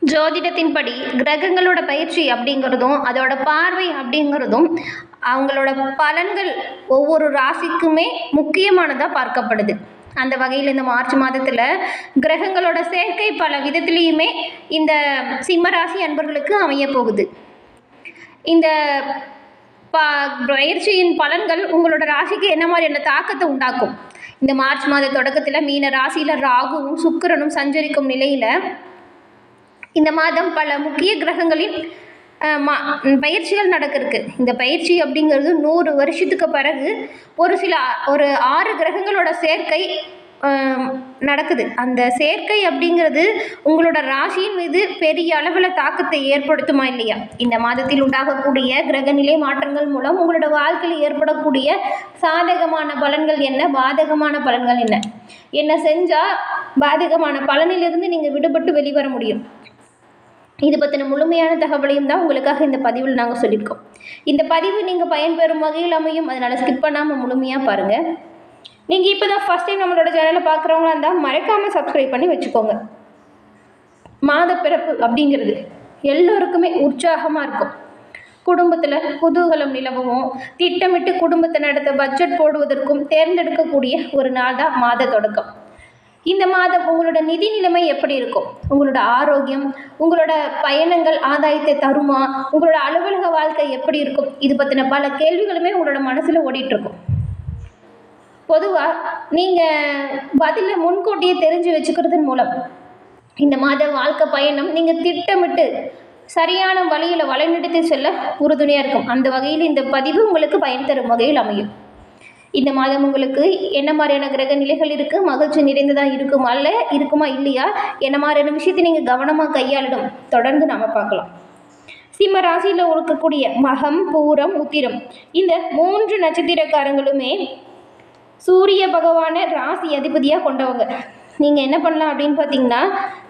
ஜோதிடத்தின்படி கிரகங்களோட பயிற்சி அப்படிங்கிறதும் அதோட பார்வை அப்படிங்கிறதும் அவங்களோட பலன்கள் ஒவ்வொரு ராசிக்குமே முக்கியமானதாக பார்க்கப்படுது. அந்த வகையில் இந்த மார்ச் மாதத்தில் கிரகங்களோட சேர்க்கை பல விதத்துலேயுமே இந்த சிம்ம ராசி அன்பர்களுக்கு அமைய போகுது. இந்த பயிற்சியின் பலன்கள் உங்களோட ராசிக்கு என்ன மாதிரியான தாக்கத்தை உண்டாக்கும்? இந்த மார்ச் மாத தொடக்கத்தில் மீன ராசியில் ராகுவும் சுக்கிரனும் சஞ்சரிக்கும் நிலையில் இந்த மாதம் பல முக்கிய கிரகங்களின் பயிற்சிகள் நடக்கிறதுக்கு. இந்த பயிற்சி அப்படிங்கிறது 100 வருஷத்துக்கு பிறகு ஒரு 6 கிரகங்களோட சேர்க்கை நடக்குது. அந்த சேர்க்கை அப்படிங்கிறது உங்களோட ராசியின் மீது பெரிய அளவில் தாக்கத்தை ஏற்படுத்துமா இல்லையா? இந்த மாதத்தில் உண்டாகக்கூடிய கிரகநிலை மாற்றங்கள் மூலம் உங்களோட வாழ்க்கையில் ஏற்படக்கூடிய சாதகமான பலன்கள் என்ன, பாதகமான பலன்கள் என்ன, என்ன செஞ்சால் பாதகமான பலனிலிருந்து நீங்கள் விடுபட்டு வெளிவர முடியும், இது பற்றின முழுமையான தகவலையும் தான் உங்களுக்காக இந்த பதிவில் நாங்கள் சொல்லியிருக்கோம். இந்த பதிவு நீங்கள் பயன்பெறும் வகையில் அமையும், அதனால் ஸ்கிப் பண்ணாமல் முழுமையாக பாருங்கள். நீங்கள் இப்போ தான் ஃபஸ்ட் டைம் நம்மளோட சேனலை பார்க்குறவங்களா இருந்தால் மறக்காமல் சப்ஸ்கிரைப் பண்ணி வச்சுக்கோங்க. மாத பிறப்பு அப்படிங்கிறது எல்லோருக்குமே உற்சாகமாக இருக்கும். குடும்பத்தில் குதூகலம் நிலவும், திட்டமிட்டு குடும்பத்தை நடத்த பட்ஜெட் போடுவதற்கும் தேர்ந்தெடுக்கக்கூடிய ஒரு நாள் தான் மாத தொடக்கம். இந்த மாதம் உங்களோட நிதி நிலைமை எப்படி இருக்கும், உங்களோட ஆரோக்கியம், உங்களோட பயணங்கள் ஆதாயத்தை தருமா, உங்களோட அலுவலக வாழ்க்கை எப்படி இருக்கும், இது பற்றின பல கேள்விகளுமே உங்களோட மனசில் ஓடிட்டுருக்கும். பொதுவாக நீங்கள் பதிலை முன்கூட்டியே தெரிஞ்சு வச்சுக்கிறதன் மூலம் இந்த மாத வாழ்க்கை பயணம் நீங்கள் திட்டமிட்டு சரியான வழியில் வழிநடத்தி செல்ல உறுதுணையாக இருக்கும். அந்த வகையில் இந்த பதிவு உங்களுக்கு பயன் தரும் வகையில் அமையும். இந்த மாதம் உங்களுக்கு என்ன மாதிரியான கிரக நிலைகள் இருக்குது, மகிழ்ச்சி நிறைந்ததாக இருக்குமா இல்லையா, என்ன மாதிரியான விஷயத்தை நீங்கள் கவனமாக கையாளிடும் தொடர்ந்து நாம் பார்க்கலாம். சிம்ம ராசியில் இருக்கக்கூடிய மகம், பூரம், உத்திரம் இந்த 3 நட்சத்திரக்காரங்களுமே சூரிய பகவானை ராசி அதிபதியாக கொண்டவங்க. நீங்கள் என்ன பண்ணலாம் அப்படின்னு பார்த்தீங்கன்னா,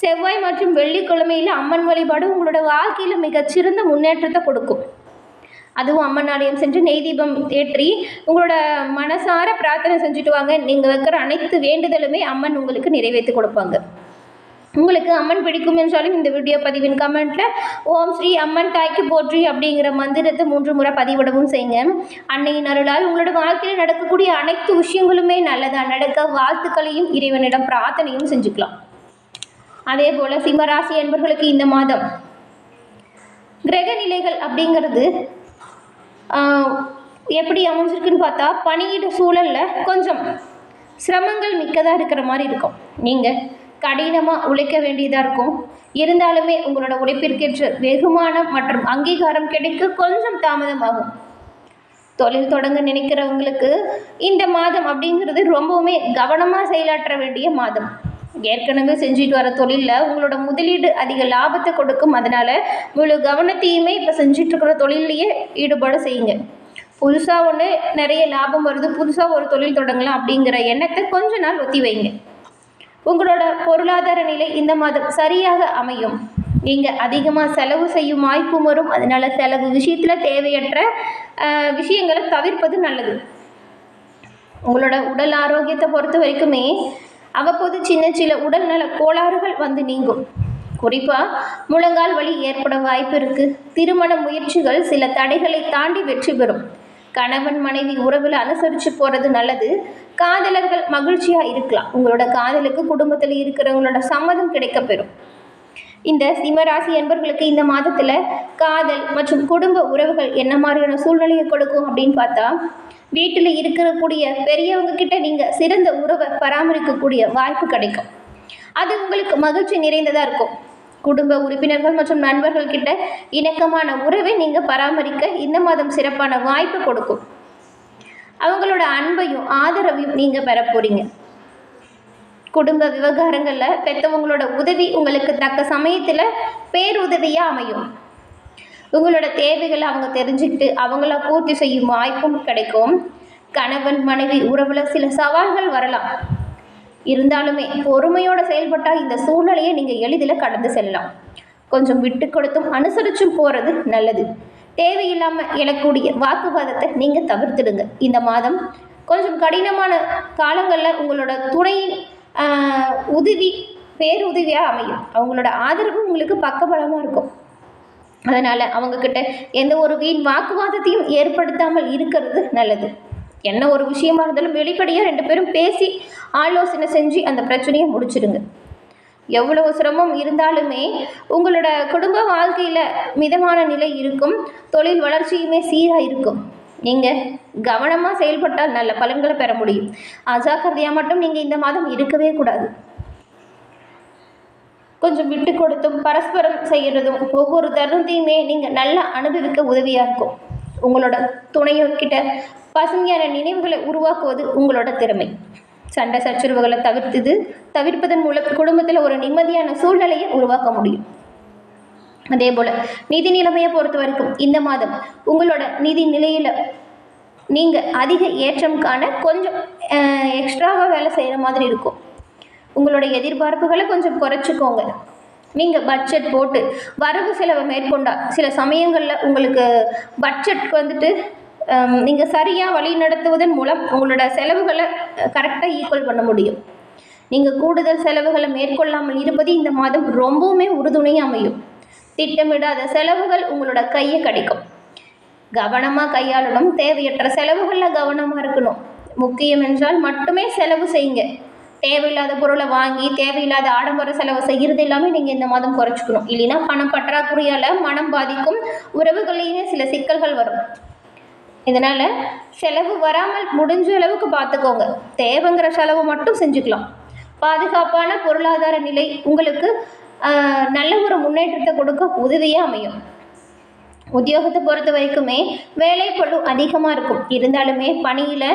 செவ்வாய் மற்றும் வெள்ளிக்கிழமையில் அம்மன் வழிபாடு உங்களோட வாழ்க்கையில் மிகச்சிறந்த முன்னேற்றத்தை கொடுக்கும். அதுவும் அம்மன் ஆலயம் சென்று நெய் தீபம் ஏற்றி உங்களோட மனசார பிரார்த்தனை செஞ்சுட்டு வாங்க. நீங்கள் வைக்கிற அனைத்து வேண்டுதலுமே அம்மன் உங்களுக்கு நிறைவேற்றி கொடுப்பாங்க. உங்களுக்கு அம்மன் பிடிக்கும் என்றாலும் இந்த வீடியோ பதிவின் கமெண்ட்டில் ஓம் ஸ்ரீ அம்மன் தாய்க்கு போற்றி அப்படிங்கிற மந்திரத்தை 3 முறை பதிவிடவும் செய்யுங்க. அன்னையின் அருளால் உங்களோட வாழ்க்கையில் நடக்கக்கூடிய அனைத்து விஷயங்களுமே நல்லதாக நடக்க வாழ்த்துக்களையும் இறைவனிடம் பிரார்த்தனையும் செஞ்சுக்கலாம். அதே போல் சிம்மராசி என்பவர்களுக்கு இந்த மாதம் கிரக நிலைகள் அப்படிங்கிறது எப்படி அமைஞ்சிருக்குன்னு பார்த்தா, பணியிட சூழலில் கொஞ்சம் சிரமங்கள் மிக்கதாக இருக்கிற மாதிரி இருக்கும். நீங்கள் கடினமாக உழைக்க வேண்டியதாக இருக்கும். இருந்தாலுமே உங்களோட உழைப்பிற்கேற்ற வெகுமானம் மற்றும் அங்கீகாரம் கிடைக்க கொஞ்சம் தாமதமாகும். தொழில் தொடங்க நினைக்கிறவங்களுக்கு இந்த மாதம் அப்படிங்கிறது ரொம்பவுமே கவனமாக செயலாற்ற வேண்டிய மாதம். ஏற்கனவே செஞ்சுட்டு வர தொழிலில் உங்களோட முதலீடு அதிக லாபத்தை கொடுக்கும். அதனால் முழு கவனத்தையுமே இப்போ செஞ்சிட்ருக்கிற தொழிலையே ஈடுபாடு செய்யுங்க. புதுசாக நிறைய லாபம் வருது, புதுசாக ஒரு தொழில் தொடங்கலாம் அப்படிங்கிற எண்ணத்தை கொஞ்ச நாள் ஒத்தி வைங்க. உங்களோட பொருளாதார நிலை இந்த மாதம் சரியாக அமையும். நீங்கள் அதிகமாக செலவு செய்யும் வாய்ப்பும் வரும். அதனால் செலவு விஷயத்தில் தேவையற்ற விஷயங்களை தவிர்ப்பது நல்லது. உங்களோட உடல் ஆரோக்கியத்தை பொறுத்த வரைக்குமே அவ்வப்போது சில உடல்நல கோளாறுகள் வந்து நீங்கும். குறிப்பாக முழங்கால் வலி ஏற்பட வாய்ப்பு இருக்குது. திருமண முயற்சிகள் சில தடைகளை தாண்டி வெற்றி பெறும். கணவன் மனைவி உறவில் அனுசரித்து போகிறது நல்லது. காதலர்கள் மகிழ்ச்சியாக இருக்கலாம். உங்களோட காதலுக்கு குடும்பத்தில் இருக்கிறவங்களோட சம்மதம் கிடைக்கப்பெறும். இந்த சிம்மராசி என்பவர்களுக்கு இந்த மாதத்தில் காதல் மற்றும் குடும்ப உறவுகள் என்ன மாதிரியான சூழ்நிலையை கொடுக்கும் அப்படின்னு பார்த்தா, வீட்டில் இருக்கக்கூடிய பெரியவங்க கிட்ட நீங்கள் சிறந்த உறவை பராமரிக்கக்கூடிய வாய்ப்பு கிடைக்கும். அது உங்களுக்கு மகிழ்ச்சி நிறைந்ததாக இருக்கும். குடும்ப உறுப்பினர்கள் மற்றும் நண்பர்கள் கிட்ட இணக்கமான உறவை நீங்கள் பராமரிக்க இந்த மாதம் சிறப்பான வாய்ப்பு கொடுக்கும். அவங்களோட அன்பையும் ஆதரவையும் நீங்கள் பெற போகிறீங்க. குடும்ப விவகாரங்களில் பெற்றவங்களோட உதவி உங்களுக்கு தக்க சமயத்தில் பேருதவியாக அமையும். உங்களோட தேவைகளை அவங்க தெரிஞ்சுக்கிட்டு அவங்கள பூர்த்தி செய்யும் வாய்ப்பும் கிடைக்கும். கணவன் மனைவி உறவில் சில சவால்கள் வரலாம். இருந்தாலுமே பொறுமையோடு செயல்பட்டால் இந்த சூழ்நிலையை நீங்கள் எளிதில் கடந்து செல்லலாம். கொஞ்சம் விட்டு கொடுத்தும் அனுசரிச்சும் போகிறது நல்லது. தேவையில்லாமல் எழக்கூடிய வாக்குவாதத்தை நீங்கள் தவிர்த்துடுங்க. இந்த மாதம் கொஞ்சம் கடினமான காலங்களில் உங்களோட துணையின் உதவி பேருதவியாக அமையும். அவங்களோட ஆதரவு உங்களுக்கு பக்கபலமாக இருக்கும். அதனால் அவங்கக்கிட்ட எந்த ஒரு வீண் வாக்குவாதத்தையும் ஏற்படுத்தாமல் இருக்கிறது நல்லது. என்ன ஒரு விஷயமா இருந்தாலும் வெளிப்படையாக 2 பேரும் பேசி ஆலோசனை செஞ்சு அந்த பிரச்சனையை முடிச்சிடுங்க. எவ்வளவு சிரமம் இருந்தாலுமே உங்களோட குடும்ப வாழ்க்கையில் மிதமான நிலை இருக்கும். தொழில் வளர்ச்சியுமே சீராக இருக்கும். நீங்கள் கவனமாக செயல்பட்டால் நல்ல பலன்களை பெற முடியும். அஜாக்கிரதையாக மட்டும் நீங்கள் இந்த மாதம் இருக்கவே கூடாது. கொஞ்சம் விட்டு கொடுத்தும் பரஸ்பரம் செய்கிறதும் ஒவ்வொரு தருணத்தையுமே நீங்கள் நல்லா அனுபவிக்க உதவியாக இருக்கும். உங்களோட துணையோர்கிட்ட பசுமையான நினைவுகளை உருவாக்குவது உங்களோட திறமை. சண்டை சச்சரவுகளை தவிர்ப்பதன் மூலம் குடும்பத்தில் ஒரு நிம்மதியான சூழ்நிலையை உருவாக்க முடியும். அதே போல் நிதி நிலைமையை பொறுத்த வரைக்கும் இந்த மாதம் உங்களோட நிதி நிலையில் நீங்கள் அதிக ஏற்றம் காண கொஞ்சம் எக்ஸ்ட்ராவாக வேலை செய்கிற மாதிரி இருக்கும். உங்களோட எதிர்பார்ப்புகளை கொஞ்சம் குறைச்சிக்கோங்க. நீங்கள் பட்ஜெட் போட்டு வரவு செலவை மேற்கொண்டால் சில சமயங்களில் உங்களுக்கு பட்ஜெட் வந்துட்டு நீங்கள் சரியாக வழி நடத்துவதன் மூலம் உங்களோட செலவுகளை கரெக்டாக ஈக்குவல் பண்ண முடியும். நீங்கள் கூடுதல் செலவுகளை மேற்கொள்ளாமல் இருப்பது இந்த மாதம் ரொம்பவுமே உறுதுணையாக அமையும். திட்டமிடாத செலவுகள் உங்களோட கையை கிடைக்கும். கவனமாக கையாளணும். தேவையற்ற செலவுகளில் கவனமாக இருக்கணும். முக்கியம் என்றால் மட்டுமே செலவு செய்யுங்க. தேவையில்லாத பொருளை வாங்கி தேவையில்லாத ஆடம்பர செலவு செய்கிறது எல்லாமே நீங்கள் இந்த மாதம் குறைச்சிக்கணும். இல்லைன்னா பணம் பற்றாக்குறையால் மனம் பாதிக்கும். உறவுகளையுமே சில சிக்கல்கள் வரும். இதனால் செலவு வராமல் முடிஞ்ச அளவுக்கு பார்த்துக்கோங்க. தேவைங்கிற செலவு மட்டும் செஞ்சுக்கலாம். பாதுகாப்பான பொருளாதார நிலை உங்களுக்கு நல்ல ஒரு முன்னேற்றத்தை கொடுக்க உதவியாக அமையும். உத்தியோகத்தை பொறுத்த வரைக்குமே வேலை பளு அதிகமாக இருக்கும். இருந்தாலுமே பணியில்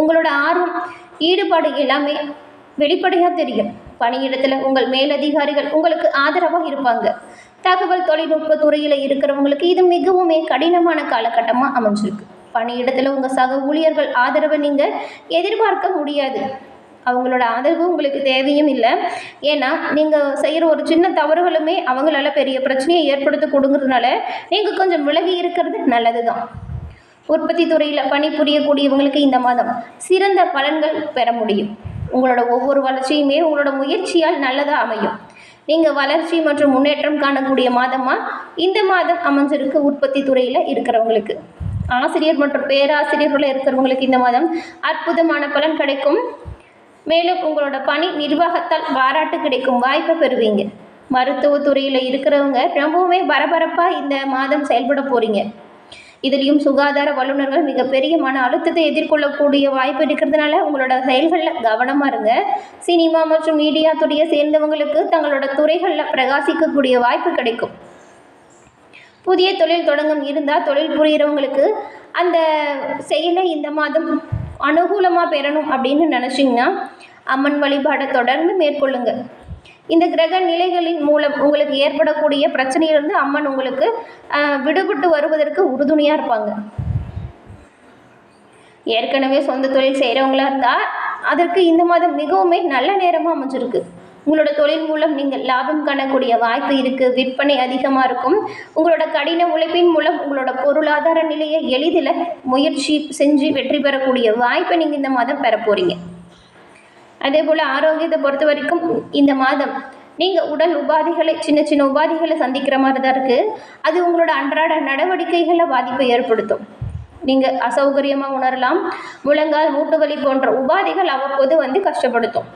உங்களோட ஆர்வம் ஈடுபாடு எல்லாமே வெளிப்படையாக தெரியும். பணியிடத்தில் உங்கள் மேலதிகாரிகள் உங்களுக்கு ஆதரவாக இருப்பாங்க. தகவல் தொழில்நுட்ப துறையில் இருக்கிறவங்களுக்கு இது மிகவுமே கடினமான காலகட்டமாக அமைஞ்சிருக்கு. பணியிடத்தில் உங்கள் சக ஊழியர்கள் ஆதரவை நீங்கள் எதிர்பார்க்க முடியாது. அவங்களோட ஆதரவு உங்களுக்கு தேவையும் இல்லை. ஏன்னா நீங்கள் செய்கிற ஒரு சின்ன தவறுகளுமே அவங்களால பெரிய பிரச்சனையை ஏற்படுத்த கொடுங்கிறதுனால நீங்கள் கொஞ்சம் விலகி இருக்கிறது நல்லது தான். உற்பத்தி துறையில் பணிபுரியக்கூடியவங்களுக்கு இந்த மாதம் சிறந்த பலன்கள் பெற முடியும். உங்களோட ஒவ்வொரு வளர்ச்சியுமே உங்களோட முயற்சியால் நல்லதாக அமையும். நீங்கள் வளர்ச்சி மற்றும் முன்னேற்றம் காணக்கூடிய மாதமாக இந்த மாதம் அமைஞ்சிருக்கு. உற்பத்தி துறையில் இருக்கிறவங்களுக்கு, ஆசிரியர் மற்றும் பேராசிரியர்கள் இருக்கிறவங்களுக்கு இந்த மாதம் அற்புதமான பலன் கிடைக்கும். மேலும் உங்களோட பணி நிர்வாகத்தால் பாராட்டு கிடைக்கும் வாய்ப்பை பெறுவீங்க. மருத்துவத்துறையில் இருக்கிறவங்க ரொம்பவுமே பரபரப்பாக இந்த மாதம் செயல்பட போகிறீங்க. இதுலேயும் சுகாதார வல்லுநர்கள் மிகப்பெரிய மன அழுத்தத்தை எதிர்கொள்ளக்கூடிய வாய்ப்பு இருக்கிறதுனால உங்களோட செயல்களில் கவனமாக இருங்க. சினிமா மற்றும் மீடியா துறையை சேர்ந்தவங்களுக்கு தங்களோட துறைகளில் பிரகாசிக்கக்கூடிய வாய்ப்பு கிடைக்கும். புதிய தொழில் தொடங்கும் இருந்தால் தொழில் புரிகிறவங்களுக்கு அந்த செயலை இந்த மாதம் அனுகூலமாக பெறணும் அப்படின்னு நினச்சிங்கன்னா அம்மன் வழிபாடை தொடர்ந்து மேற்கொள்ளுங்க. இந்த கிரக நிலைகளின் மூலம் உங்களுக்கு ஏற்படக்கூடிய பிரச்சனையிலிருந்து அம்மன் உங்களுக்கு விடுபட்டு வருவதற்கு உறுதுணையாக இருப்பாங்க. ஏற்கனவே சொந்த தொழில் செய்கிறவங்களா இருந்தால் அதற்கு இந்த மாதம் மிகவுமே நல்ல நேரமாக அமைஞ்சிருக்கு. உங்களோட தொழில் மூலம் நீங்கள் லாபம் காணக்கூடிய வாய்ப்பு இருக்குது. விற்பனை அதிகமாக இருக்கும். உங்களோட கடின உழைப்பின் மூலம் உங்களோட பொருளாதார நிலையை எளிதில் முயற்சி செஞ்சு வெற்றி பெறக்கூடிய வாய்ப்பை நீங்கள் இந்த மாதம் பெற போகிறீங்க. அதே போல் ஆரோக்கியத்தை பொறுத்த வரைக்கும் இந்த மாதம் நீங்கள் உடல் உபாதைகளை சின்ன சின்ன உபாதைகளை சந்திக்கிற மாதிரி தான் இருக்குது. அது உங்களோட அன்றாட நடவடிக்கைகளில் பாதிப்பை ஏற்படுத்தும். நீங்கள் அசௌகரியமாக உணரலாம். முழங்கால் மூட்டு வலி போன்ற உபாதைகள் அவ்வப்போது கஷ்டப்படுத்தும்.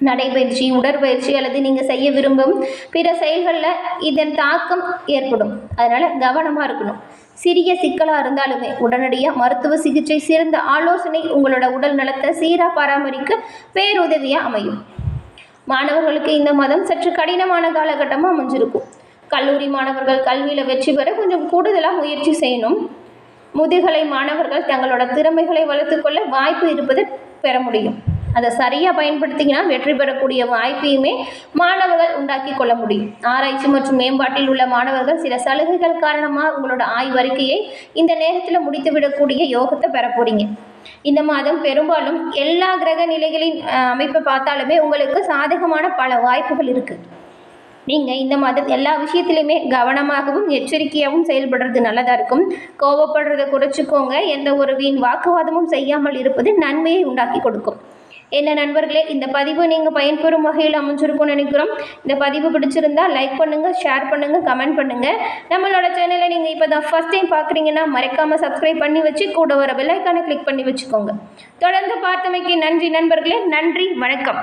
நடைபயிற்சி, உடற்பயிற்சி அல்லது நீங்கள் செய்ய விரும்பும் பிற செயல்களில் இதன் தாக்கம் ஏற்படும். அதனால் கவனமாக இருக்கணும். சிறிய சிக்கலாக இருந்தாலுமே உடனடியாக மருத்துவ சிகிச்சை சிறந்த ஆலோசனை உங்களோட உடல் நலத்தை சீராக பராமரிக்க பேருதவியாக அமையும். மாணவர்களுக்கு இந்த மாதம் சற்று கடினமான காலகட்டமாக அமைஞ்சிருக்கும். கல்லூரி மாணவர்கள் கல்வியில் வெற்றி பெற கொஞ்சம் கூடுதலாக முயற்சி செய்யணும். முதுகலை மாணவர்கள் தங்களோட திறமைகளை வளர்த்துக்கொள்ள வாய்ப்பு இருப்பதை பெற முடியும். அதை சரியாக பயன்படுத்திங்கன்னா வெற்றி பெறக்கூடிய வாய்ப்பையுமே மாணவர்கள் உண்டாக்கி கொள்ள முடியும். ஆராய்ச்சி மற்றும் மேம்பாட்டில் உள்ள மாணவர்கள் சில சலுகைகள் காரணமாக உங்களோட ஆய்வறிக்கையை இந்த நேரத்தில் முடித்துவிடக்கூடிய யோகத்தை பெற போகிறீங்க. இந்த மாதம் பெரும்பாலும் எல்லா கிரக நிலைகளின் அமைப்பை பார்த்தாலுமே உங்களுக்கு சாதகமான பல வாய்ப்புகள் இருக்குது. நீங்கள் இந்த மாதம் எல்லா விஷயத்துலையுமே கவனமாகவும் எச்சரிக்கையாகவும் செயல்படுறது நல்லதாக இருக்கும். கோபப்படுறதை குறைச்சிக்கோங்க. எந்த ஒரு வீண் வாக்குவாதமும் செய்யாமல் இருப்பது நன்மையை உண்டாக்கி கொடுக்கும். என்ன நண்பர்களே, இந்த பதிவு நீங்கள் பயன்பெறும் வகையில் அமைஞ்சிருக்கும்னு நினைக்கிறோம். இந்த பதிவு பிடிச்சிருந்தா லைக் பண்ணுங்கள், ஷேர் பண்ணுங்கள், கமெண்ட் பண்ணுங்கள். நம்மளோட சேனலை நீங்கள் இப்போ தான் ஃபஸ்ட் டைம் பார்க்குறீங்கன்னா மறக்காமல் சப்ஸ்கிரைப் பண்ணி வச்சு கூட வர பெல் ஐக்கானை கிளிக் பண்ணி வச்சுக்கோங்க. தொடர்ந்து பார்த்தமைக்கு நன்றி நண்பர்களே. நன்றி, வணக்கம்.